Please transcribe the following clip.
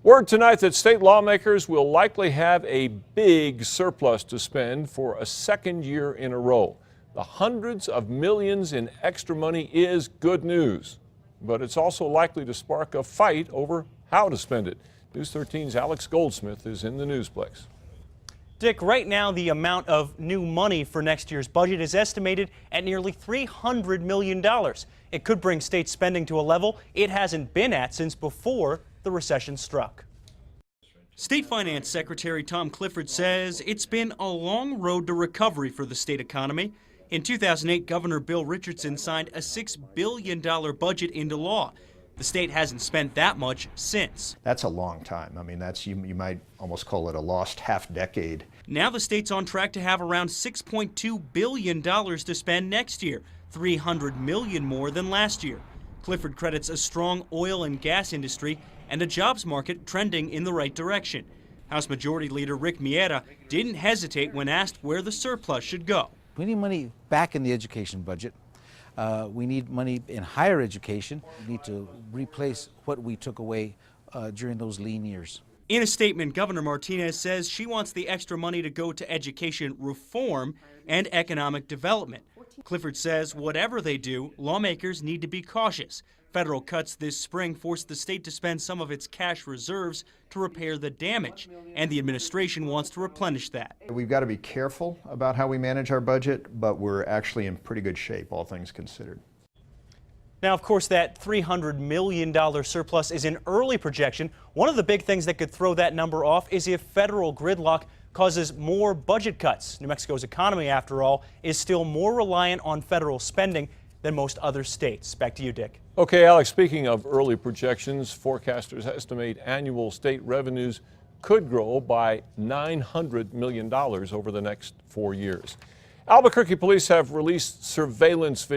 Word tonight that state lawmakers will likely have a big surplus to spend for a second year in a row. The hundreds of millions in extra money is good news, but it's also likely to spark a fight over how to spend it. News 13's Alex Goldsmith is in the Newsplex. Dick, right now the amount of new money for next year's budget is estimated at nearly $300 million. It could bring state spending to a level it hasn't been at since before the recession struck. State Finance Secretary Tom Clifford says it's been a long road to recovery for the state economy. In 2008, Governor Bill Richardson signed a $6 billion budget into law. The state hasn't spent that much since. That's a long time. I mean, you might almost call it a lost half decade. Now the state's on track to have around $6.2 billion to spend next year, $300 million more than last year. Clifford credits a strong oil and gas industry and a jobs market trending in the right direction. House Majority Leader Rick Miera didn't hesitate when asked where the surplus should go. We need money back in the education budget. We need money in higher education. We need to replace what we took away during those lean years. In a statement, Governor Martinez says she wants the extra money to go to education reform and economic development. Clifford says whatever they do, lawmakers need to be cautious. Federal cuts this spring forced the state to spend some of its cash reserves to repair the damage, and the administration wants to replenish that. We've got to be careful about how we manage our budget, but we're actually in pretty good shape, all things considered. Now, of course, that $300 million surplus is an early projection. One of the big things that could throw that number off is if federal gridlock causes more budget cuts. New Mexico's economy, after all, is still more reliant on federal spending than most other states. Back to you, Dick. Okay, Alex, speaking of early projections, forecasters estimate annual state revenues could grow by $900 million over the next 4 years. Albuquerque police have released surveillance video